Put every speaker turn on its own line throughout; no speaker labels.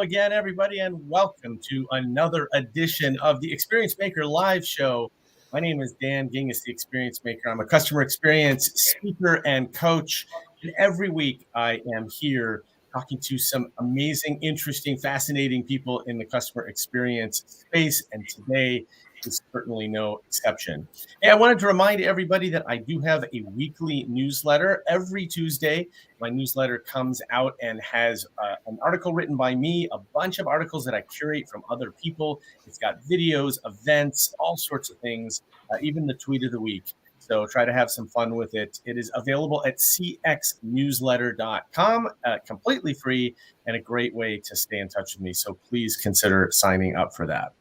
again, everybody, and welcome to another edition of the Experience Maker Live Show. My name is Dan Gingiss, the Experience Maker. I'm a customer experience speaker and coach, and every week I am here talking to some amazing, interesting, fascinating people in the customer experience space, and today is certainly no exception. Hey, I wanted to remind everybody that I do have a weekly newsletter every Tuesday. My newsletter comes out and has an article written by me, a bunch of articles that I curate from other people. It's got videos, events, all sorts of things, even the tweet of the week. So try to have some fun with it. It is available at cxnewsletter.com, completely free and a great way to stay in touch with me. So please consider signing up for that.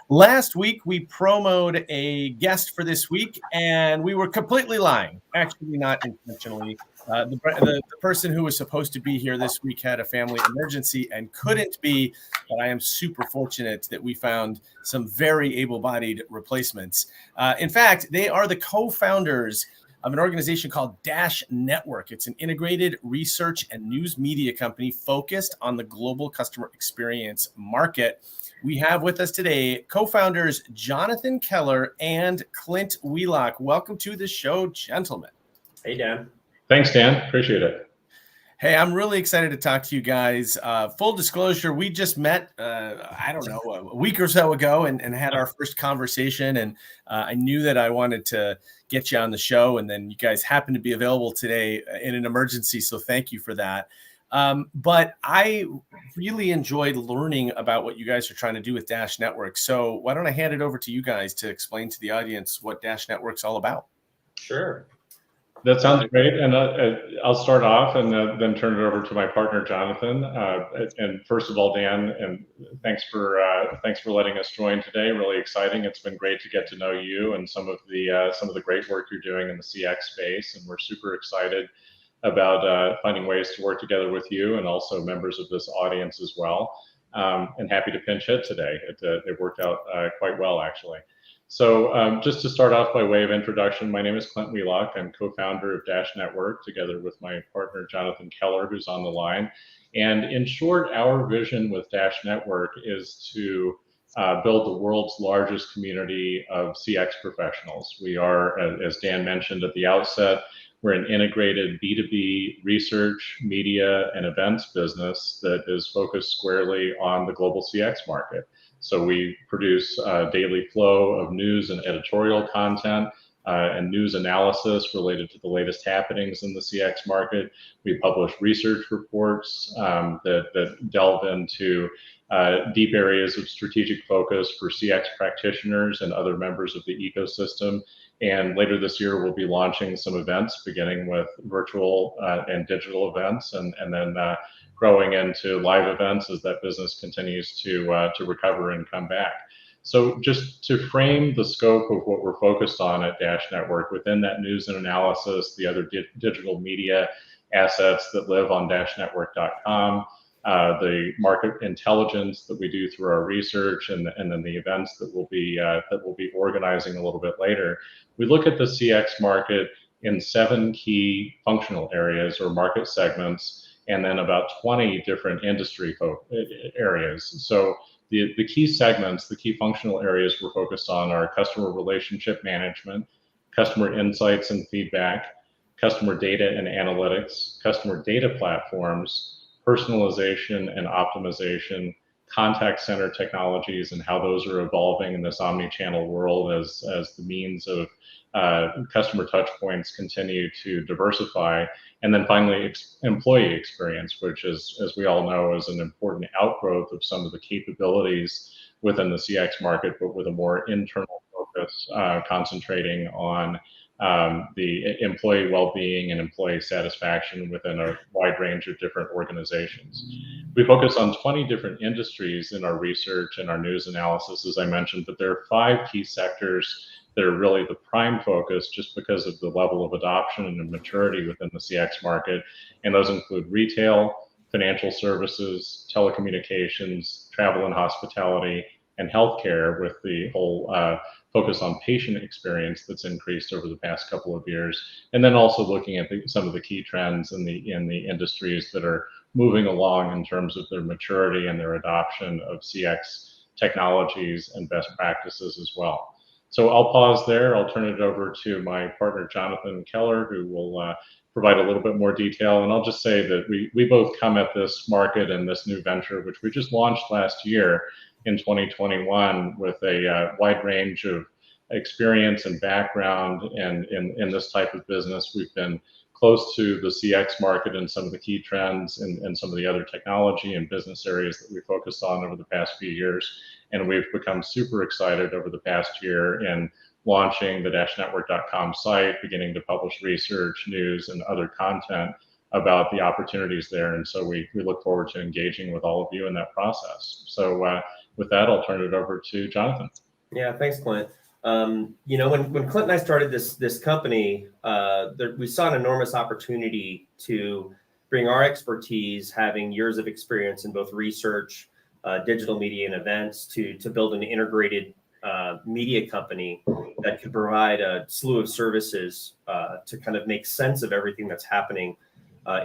Last week, we promoted a guest for this week, and we were completely lying. Actually, not intentionally. The person who was supposed to be here this week had a family emergency and couldn't be, but I am super fortunate that we found some very able-bodied replacements. In fact, they are the co-founders of an organization called Dash Network. It's an integrated research and news media company focused on the global customer experience market. We have with us today co-founders Jonathan Keller and Clint Wheelock. Welcome to the show, gentlemen.
Hey, Dan.
Thanks, Dan. Appreciate it.
Hey, I'm really excited to talk to you guys. Full disclosure, we just met, a week or so ago and had our first conversation. And I knew that I wanted to get you on the show. And then you guys happened to be available today in an emergency. So thank you for that. But I really enjoyed learning about what you guys are trying to do with Dash Network. So why don't I hand it over to you guys to explain to the audience what Dash Network's all about?
Sure.
That sounds great. And I'll start off and then turn it over to my partner, Jonathan. And first of all, Dan, and thanks for letting us join today. Really exciting. It's been great to get to know you and some of the great work you're doing in the CX space. And we're super excited about finding ways to work together with you and also members of this audience as well. And happy to pinch hit today. It worked out quite well, actually. So just to start off by way of introduction, my name is Clint Wheelock. I'm co-founder of Dash Network together with my partner, Jonathan Keller, who's on the line. And in short, our vision with Dash Network is to build the world's largest community of CX professionals. We are, as Dan mentioned at the outset, we're an integrated B2B research, media, and events business that is focused squarely on the global CX market. So we produce a daily flow of news and editorial content and news analysis related to the latest happenings in the CX market. We publish research reports that delve into deep areas of strategic focus for CX practitioners and other members of the ecosystem. And later this year, we'll be launching some events, beginning with virtual and digital events, and then growing into live events as that business continues to recover and come back. So just to frame the scope of what we're focused on at Dash Network, within that news and analysis, the other digital media assets that live on dashnetwork.com, the market intelligence that we do through our research, and then the events that we'll be organizing a little bit later. We look at the CX market in 7 key functional areas or market segments, and then about 20 different industry areas. So the key segments, the key functional areas we're focused on are customer relationship management, customer insights and feedback, customer data and analytics, customer data platforms, personalization and optimization, contact center technologies and how those are evolving in this omni-channel world as the means of customer touch points continue to diversify. And then finally, employee experience, which is, as we all know, is an important outgrowth of some of the capabilities within the CX market, but with a more internal focus, concentrating on the employee well-being and employee satisfaction within a wide range of different organizations. We focus on 20 different industries in our research and our news analysis, as I mentioned, but there are 5 key sectors that are really the prime focus just because of the level of adoption and maturity within the CX market. And those include retail, financial services, telecommunications, travel and hospitality, and healthcare, with the whole focus on patient experience that's increased over the past couple of years. And then also looking at some of the key trends in the industries that are moving along in terms of their maturity and their adoption of CX technologies and best practices as well. So I'll pause there. I'll turn it over to my partner, Jonathan Keller, who will provide a little bit more detail. And I'll just say that we both come at this market and this new venture, which we just launched last year in 2021, with a wide range of experience and background and in this type of business. We've been close to the CX market and some of the key trends and some of the other technology and business areas that we focused on over the past few years. And we've become super excited over the past year in launching the network.com site, beginning to publish research, news, and other content about the opportunities there. And so we look forward to engaging with all of you in that process. So with that, I'll turn it over to Jonathan.
Yeah, thanks, Clint. You know, when Clint and I started this company, we saw an enormous opportunity to bring our expertise, having years of experience in both research, digital media, and events, to build an integrated media company that could provide a slew of services to kind of make sense of everything that's happening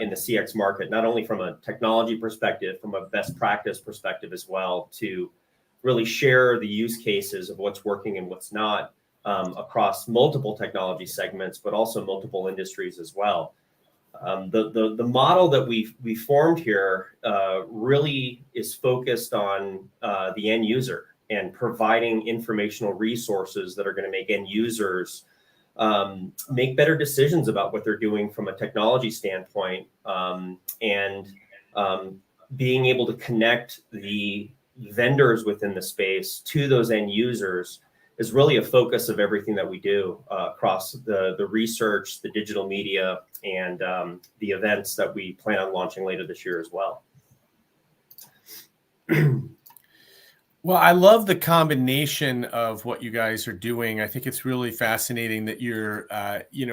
in the CX market, not only from a technology perspective, from a best practice perspective as well, to really share the use cases of what's working and what's not across multiple technology segments, but also multiple industries as well. The model that we formed here really is focused on the end user and providing informational resources that are going to make end users make better decisions about what they're doing from a technology standpoint, and being able to connect the vendors within the space to those end users is really a focus of everything that we do across the research, the digital media, and the events that we plan on launching later this year as well.
Well, I love the combination of what you guys are doing. I think it's really fascinating that you're,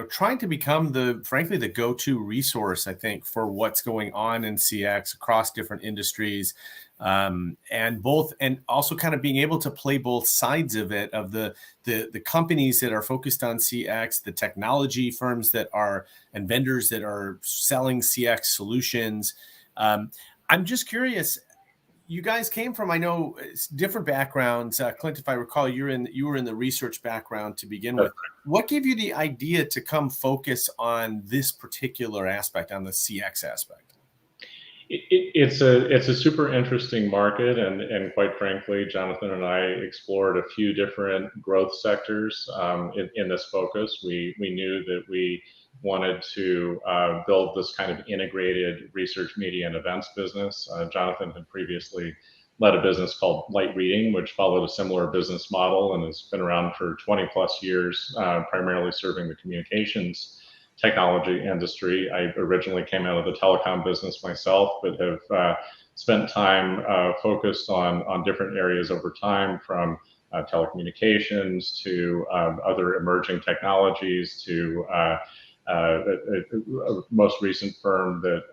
trying to become frankly, the go-to resource, I think, for what's going on in CX across different industries, and also kind of being able to play both sides of it, of the companies that are focused on CX, the technology firms and vendors that are selling CX solutions. I'm just curious. You guys came from, I know, different backgrounds. Clint, if I recall, you were in the research background to begin with. What gave you the idea to come focus on this particular aspect, on the CX aspect?
It's a super interesting market, and quite frankly, Jonathan and I explored a few different growth sectors in this focus. We knew that we wanted to build this kind of integrated research, media, and events business. Jonathan had previously led a business called Light Reading, which followed a similar business model and has been around for 20 plus years, primarily serving the communications technology industry. I originally came out of the telecom business myself, but have spent time focused on different areas over time, from telecommunications to other emerging technologies to a most recent firm that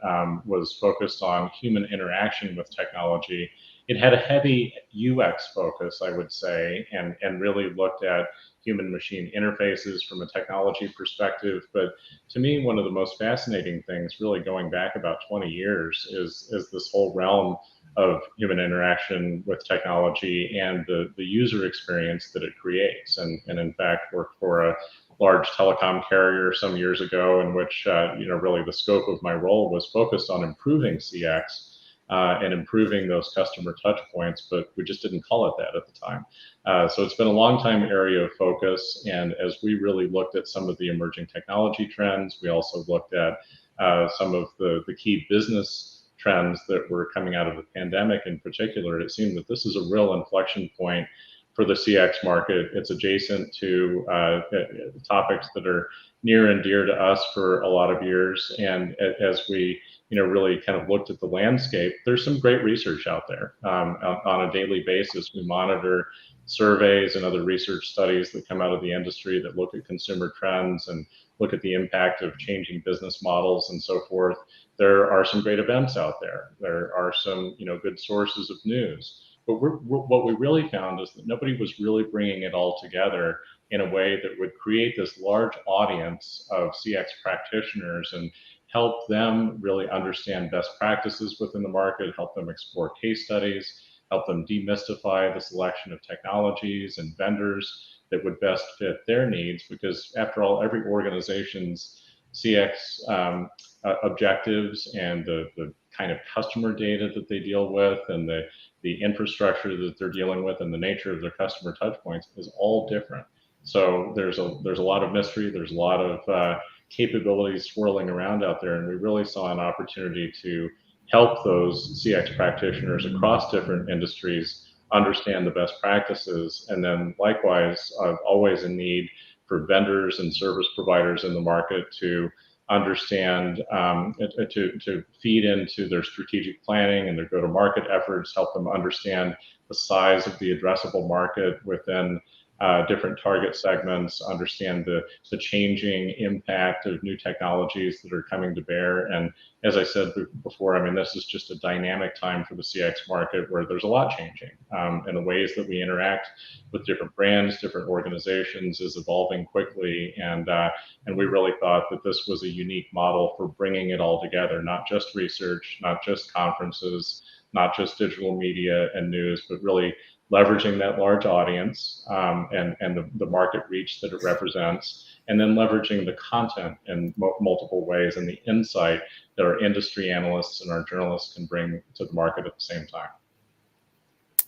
was focused on human interaction with technology. It had a heavy UX focus, I would say, and really looked at human-machine interfaces from a technology perspective. But to me, one of the most fascinating things, really going back about 20 years, is this whole realm of human interaction with technology and the user experience that it creates. And in fact, worked for a large telecom carrier some years ago, in which really the scope of my role was focused on improving CX and improving those customer touch points, but we just didn't call it that at the time. So it's been a long time area of focus, and as we really looked at some of the emerging technology trends, we also looked at some of the key business trends that were coming out of the pandemic in particular. It seemed that this is a real inflection point for the CX market. It's adjacent to topics that are near and dear to us for a lot of years. And as we really kind of looked at the landscape, there's some great research out there. On a daily basis, we monitor surveys and other research studies that come out of the industry that look at consumer trends and look at the impact of changing business models and so forth. There are some great events out there. There are some good sources of news. But what we really found is that nobody was really bringing it all together in a way that would create this large audience of CX practitioners and help them really understand best practices within the market, help them explore case studies, help them demystify the selection of technologies and vendors that would best fit their needs. Because after all, every organization's CX objectives and the kind of customer data that they deal with and the infrastructure that they're dealing with and the nature of their customer touch points is all different. So there's a lot of mystery. There's a lot of capabilities swirling around out there. And we really saw an opportunity to help those CX practitioners across different industries understand the best practices. And then likewise, always a need for vendors and service providers in the market to understand, to feed into their strategic planning and their go-to-market efforts, help them understand the size of the addressable market within different target segments, understand the changing impact of new technologies that are coming to bear. And as I said before, I mean, this is just a dynamic time for the CX market where there's a lot changing. And the ways that we interact with different brands, different organizations is evolving quickly. And we really thought that this was a unique model for bringing it all together, not just research, not just conferences, not just digital media and news, but really leveraging that large audience and the market reach that it represents, and then leveraging the content in multiple ways and the insight that our industry analysts and our journalists can bring to the market at the same time.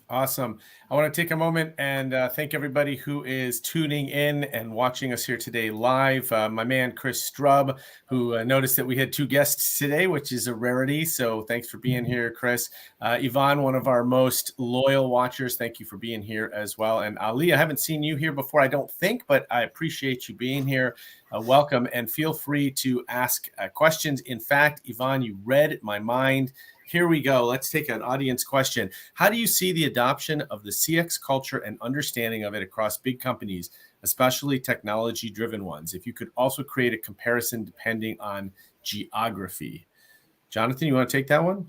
Awesome. I want to take a moment and thank everybody who is tuning in and watching us here today live. My man, Chris Strub, who noticed that we had 2 guests today, which is a rarity. So thanks for being here, Chris. Yvonne, one of our most loyal watchers, thank you for being here as well. And Ali, I haven't seen you here before, I don't think, but I appreciate you being here. Welcome, and feel free to ask questions. In fact, Yvonne, you read my mind. Here we go. Let's take an audience question. How do you see the adoption of the CX culture and understanding of it across big companies, especially technology-driven ones? If you could also create a comparison depending on geography. Jonathan, you want to take that one?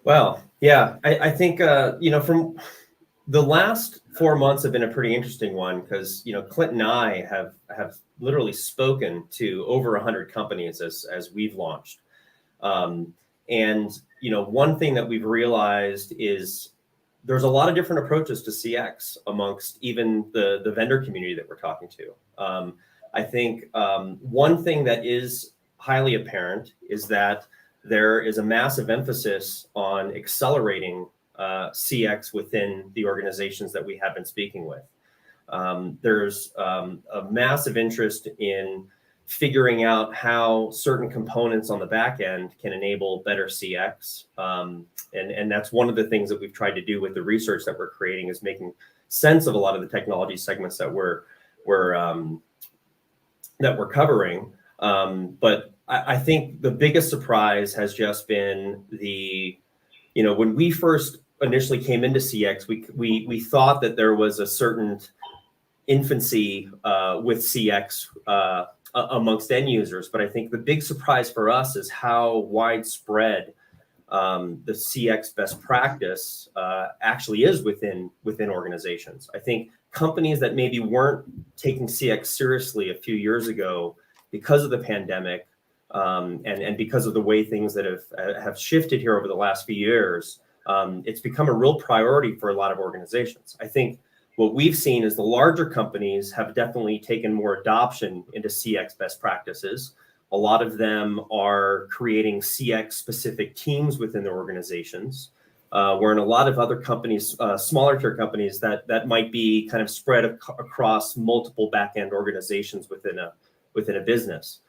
Well, yeah, I think, from the last 4 months have been a pretty interesting one because, Clint and I have literally spoken to over 100 companies as we've launched. And one thing that we've realized is there's a lot of different approaches to CX amongst even the vendor community that we're talking to. I think one thing that is highly apparent is that there is a massive emphasis on accelerating CX within the organizations that we have been speaking with. There's a massive interest in figuring out how certain components on the back end can enable better CX. And that's one of the things that we've tried to do with the research that we're creating, is making sense of a lot of the technology segments that we're covering. But I think the biggest surprise has just been when we first initially came into CX, we thought that there was a certain infancy with CX amongst end users. But I think the big surprise for us is how widespread the CX best practice actually is within organizations. I think companies that maybe weren't taking CX seriously a few years ago because of the pandemic and because of the way things that have shifted here over the last few years, it's become a real priority for a lot of organizations. I think what we've seen is the larger companies have definitely taken more adoption into CX best practices. A lot of them are creating CX specific teams within their organizations, where in a lot of other companies, smaller tier companies, that might be kind of spread across multiple back-end organizations within a business.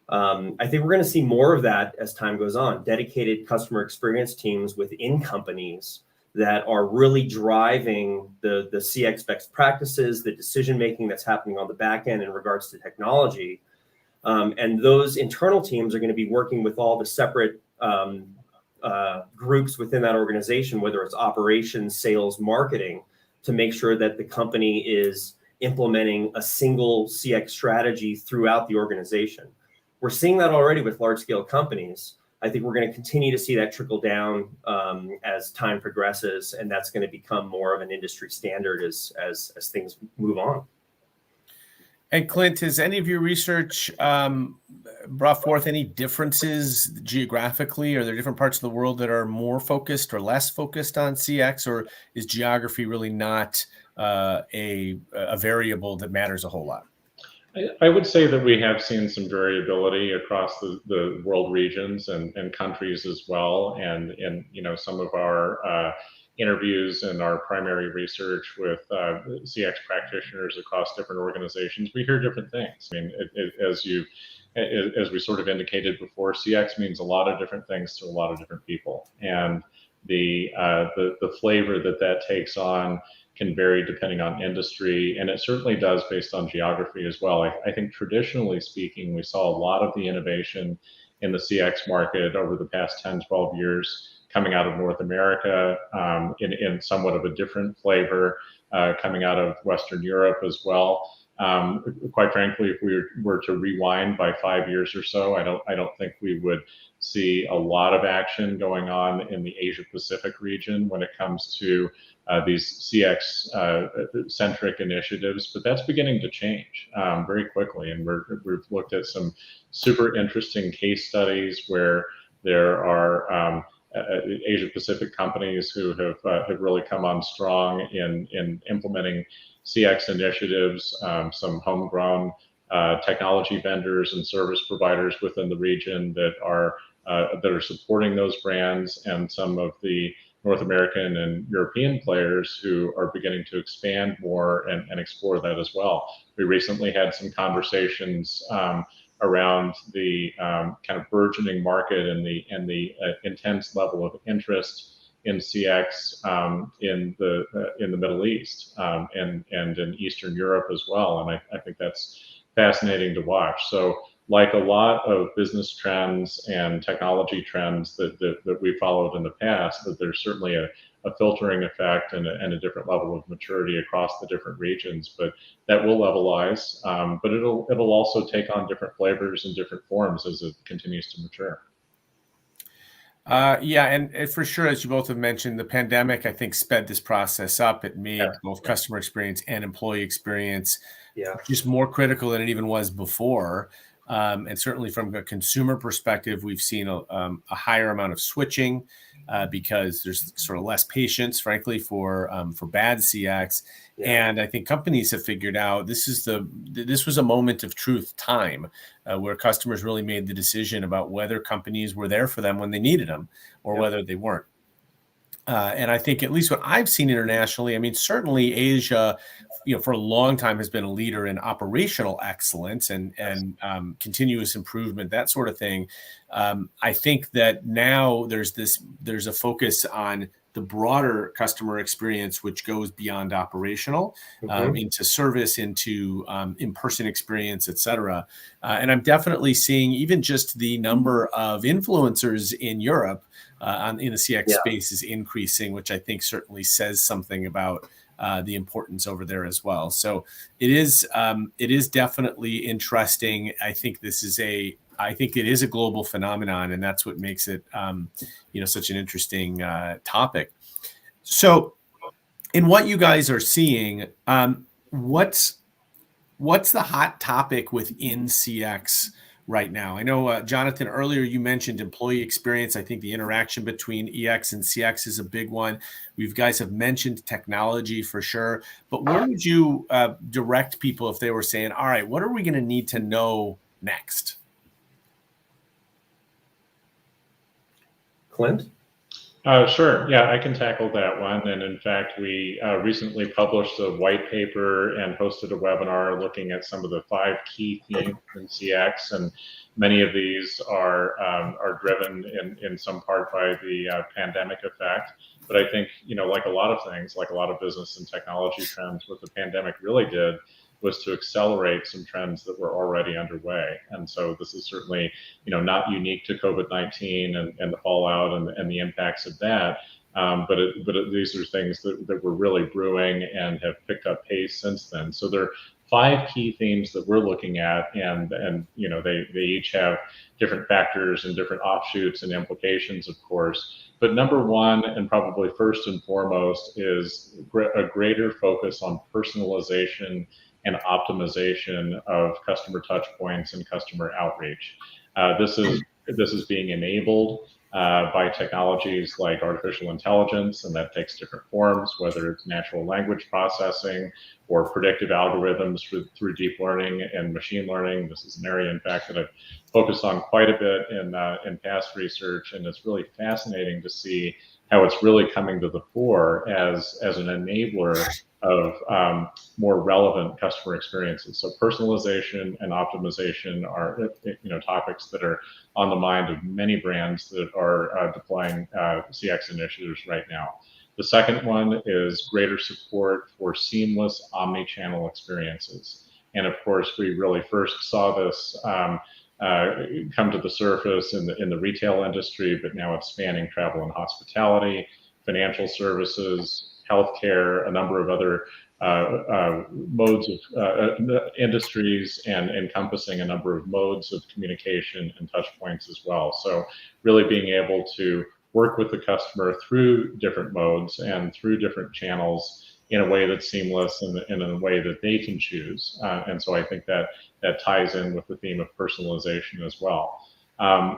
I think we're going to see more of that as time goes on. Dedicated customer experience teams within companies that are really driving the CX best practices, the decision making that's happening on the back end in regards to technology. And those internal teams are going to be working with all the separate groups within that organization, whether it's operations, sales, marketing, to make sure that the company is implementing a single CX strategy throughout the organization. We're seeing that already with large scale companies. I think we're going to continue to see that trickle down as time progresses, and that's going to become more of an industry standard as things move on.
And Clint, has any of your research brought forth any differences geographically? Are there different parts of the world that are more focused or less focused on CX, or is geography really not a variable that matters a whole lot?
I would say that we have seen some variability across the world regions and countries as well. And some of our interviews and our primary research with CX practitioners across different organizations, we hear different things. I mean, as we sort of indicated before, CX means a lot of different things to a lot of different people, and the flavor that takes on can vary depending on industry, and it certainly does based on geography as well. I think traditionally speaking, we saw a lot of the innovation in the CX market over the past 10, 12 years coming out of North America, in somewhat of a different flavor, coming out of Western Europe as well. Quite frankly, if we were to rewind by 5 years or so, I don't think we would see a lot of action going on in the Asia Pacific region when it comes to these CX centric initiatives, but that's beginning to change very quickly. And we've looked at some super interesting case studies where there are Asia Pacific companies who have really come on strong in implementing CX initiatives, some homegrown technology vendors and service providers within the region that are supporting those brands, and some of the North American and European players who are beginning to expand more and explore that as well. We recently had some conversations around the kind of burgeoning market and the intense level of interest in CX in the Middle East and in Eastern Europe as well, and I think that's fascinating to watch. So, like a lot of business trends and technology trends that we followed in the past, that there's certainly a filtering effect and a different level of maturity across the different regions, but that will levelize. But it'll also take on different flavors and different forms as it continues to mature.
Yeah, and for sure, as you both have mentioned, the pandemic, I think, sped this process up. It made both customer experience and employee experience just more critical than it even was before. And certainly from a consumer perspective, we've seen a higher amount of switching because there's sort of less patience, frankly, for bad CX. And I think companies have figured out this was a moment of truth time where customers really made the decision about whether companies were there for them when they needed them or whether they weren't. And I think at least what I've seen internationally, I mean, certainly Asia, for a long time has been a leader in operational excellence and continuous improvement, that sort of thing. I think that now there's a focus on the broader customer experience, which goes beyond operational into service, into in-person experience, et cetera. And I'm definitely seeing even just the number of influencers in Europe in the CX space is increasing, which I think certainly says something about the importance over there as well. So it is definitely interesting. I think it is a global phenomenon, and that's what makes it such an interesting topic. So in what you guys are seeing, what's the hot topic within CX right now? I know, Jonathan, earlier you mentioned employee experience. I think the interaction between EX and CX is a big one. You guys have mentioned technology for sure, but where would you direct people if they were saying, all right, what are we going to need to know next?
Clint?
Sure. Yeah, I can tackle that one. And in fact, we recently published a white paper and hosted a webinar looking at some of the 5 key themes in CX. And many of these are driven in some part by the pandemic effect. But I think, like a lot of things, like a lot of business and technology trends, what the pandemic really did was to accelerate some trends that were already underway. And so this is certainly, not unique to COVID-19 and the fallout and the impacts of that. But these are things that were really brewing and have picked up pace since then. So there are 5 key themes that we're looking at, and they each have different factors and different offshoots and implications, of course. But number one, and probably first and foremost, is a greater focus on personalization and optimization of customer touch points and customer outreach. This is being enabled by technologies like artificial intelligence, and that takes different forms, whether it's natural language processing or predictive algorithms through deep learning and machine learning. This is an area, in fact, that I've focused on quite a bit in past research, and it's really fascinating to see how it's really coming to the fore as an enabler of more relevant customer experiences. So personalization and optimization are topics that are on the mind of many brands that are deploying CX initiatives right now. The second one is greater support for seamless omni-channel experiences. And of course, we really first saw this come to the surface in the retail industry, but now it's spanning travel and hospitality, financial services, healthcare, a number of other modes of industries, and encompassing a number of modes of communication and touch points as well. So really being able to work with the customer through different modes and through different channels in a way that's seamless and in a way that they can choose. And so I think that ties in with the theme of personalization as well.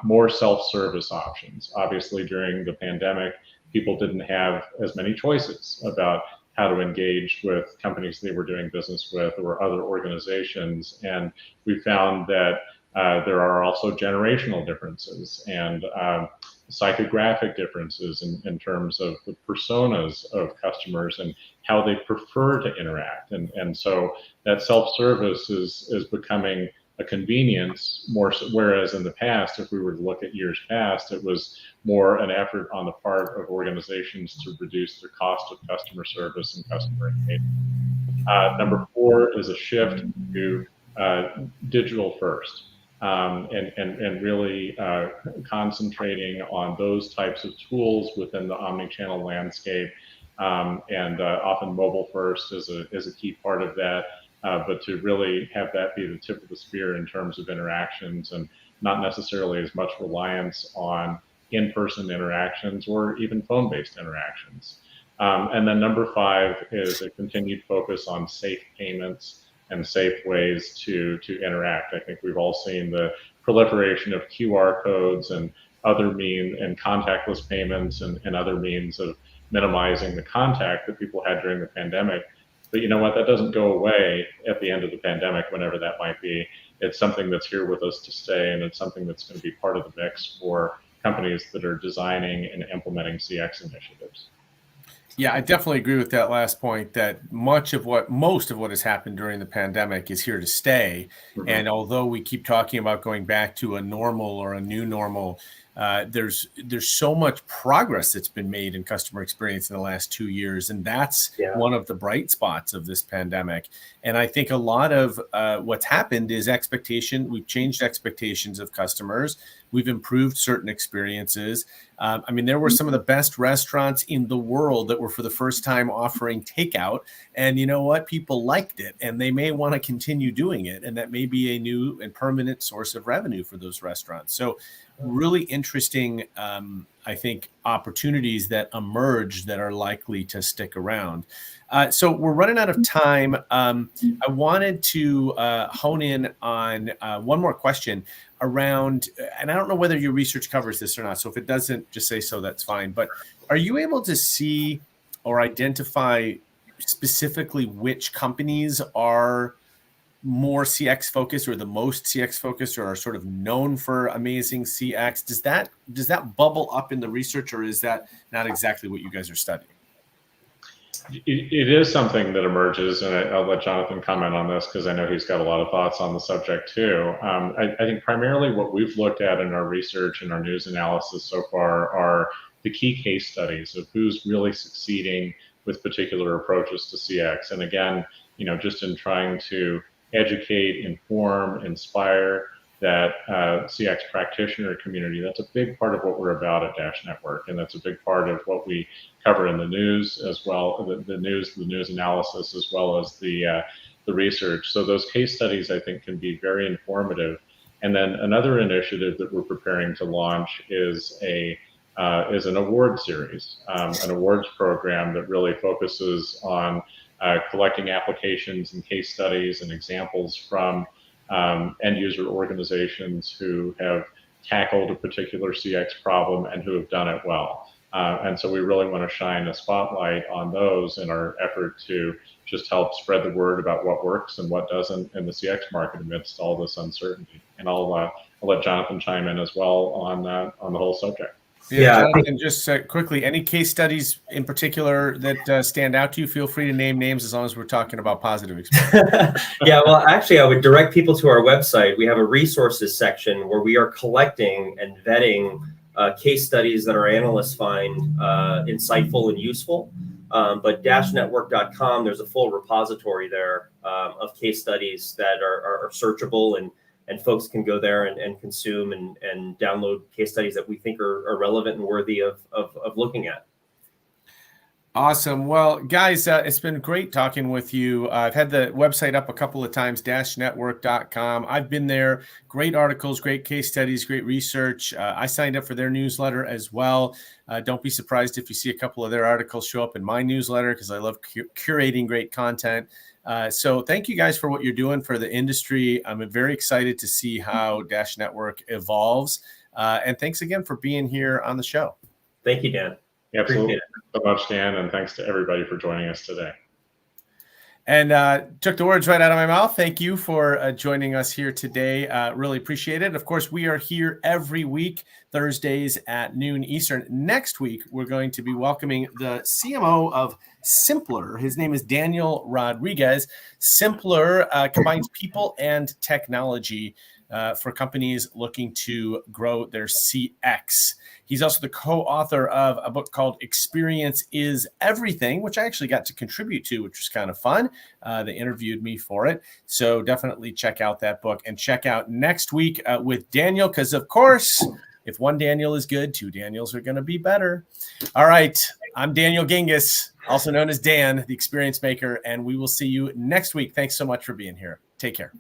More self-service options. Obviously, during the pandemic, people didn't have as many choices about how to engage with companies they were doing business with or other organizations. And we found that there are also generational differences and psychographic differences in terms of the personas of customers and how they prefer to interact. And so that self-service is becoming a convenience more so, whereas in the past, if we were to look at years past, it was more an effort on the part of organizations to reduce the cost of customer service and customer engagement. Number 4 is a shift to digital first. And really concentrating on those types of tools within the omni-channel landscape, and often mobile first is a key part of that. But to really have that be the tip of the spear in terms of interactions, and not necessarily as much reliance on in-person interactions or even phone-based interactions. And then number 5 is a continued focus on safe payments and safe ways to interact. I think we've all seen the proliferation of QR codes and other means, and contactless payments and other means of minimizing the contact that people had during the pandemic. But you know what, that doesn't go away at the end of the pandemic, whenever that might be. It's something that's here with us to stay, and it's something that's going to be part of the mix for companies that are designing and implementing CX initiatives.
Yeah, I definitely agree with that last point, that most of what has happened during the pandemic is here to stay. Mm-hmm. And although we keep talking about going back to a normal or a new normal, there's so much progress that's been made in customer experience in the last 2 years. And that's one of the bright spots of this pandemic. And I think a lot of what's happened is we've changed expectations of customers. We've improved certain experiences. I mean, there were some of the best restaurants in the world that were for the first time offering takeout. And you know what? People liked it, and they may want to continue doing it. And that may be a new and permanent source of revenue for those restaurants. So really interesting, I think, opportunities that emerge that are likely to stick around. So we're running out of time. I wanted to hone in on one more question around, and I don't know whether your research covers this or not, so if it doesn't, just say so, that's fine. But are you able to see or identify specifically which companies are more CX focused or the most CX focused or are sort of known for amazing CX? Does that bubble up in the research, or is that not exactly what you guys are studying?
It is something that emerges, and I'll let Jonathan comment on this because I know he's got a lot of thoughts on the subject too. I think primarily what we've looked at in our research and our news analysis so far are the key case studies of who's really succeeding with particular approaches to CX. And again, just in trying to educate, inform, inspire that CX practitioner community, that's a big part of what we're about at Dash Network, and that's a big part of what we cover in the news as well, the news analysis, as well as the research. So those case studies, I think, can be very informative. And then another initiative that we're preparing to launch is an award series, an awards program that really focuses on collecting applications and case studies and examples from end user organizations who have tackled a particular CX problem and who have done it well. And so we really want to shine a spotlight on those in our effort to just help spread the word about what works and what doesn't in the CX market amidst all this uncertainty. And I'll let Jonathan chime in as well on the whole subject.
Yeah, Jonathan, just quickly, any case studies in particular that stand out to you? Feel free to name names as long as we're talking about positive experience.
Yeah, well, actually, I would direct people to our website. We have a resources section where we are collecting and vetting case studies that our analysts find insightful and useful. But dashnetwork.com, there's a full repository there of case studies that are searchable, and folks can go there and consume and download case studies that we think are relevant and worthy of looking at.
Awesome. Well, guys, it's been great talking with you. I've had the website up a couple of times, dashnetwork.com. I've been there. Great articles, great case studies, great research. I signed up for their newsletter as well. Don't be surprised if you see a couple of their articles show up in my newsletter, because I love curating great content. So thank you guys for what you're doing for the industry. I'm very excited to see how Dash Network evolves. And thanks again for being here on the show.
Thank you, Dan.
Absolutely. So much, Dan, and thanks to everybody for joining us today.
And took the words right out of my mouth. Thank you for joining us here today. Really appreciate it. Of course, we are here every week, Thursdays at noon Eastern. Next week, we're going to be welcoming the CMO of Simpler. His name is Daniel Rodriguez. Simpler combines people and technology for companies looking to grow their CX. He's also the co-author of a book called Experience is Everything, which I actually got to contribute to, which was kind of fun. They interviewed me for it. So definitely check out that book, and check out next week with Daniel, because of course, if one Daniel is good, two Daniels are going to be better. All right. I'm Daniel Gingiss, also known as Dan, the Experience Maker, and we will see you next week. Thanks so much for being here. Take care.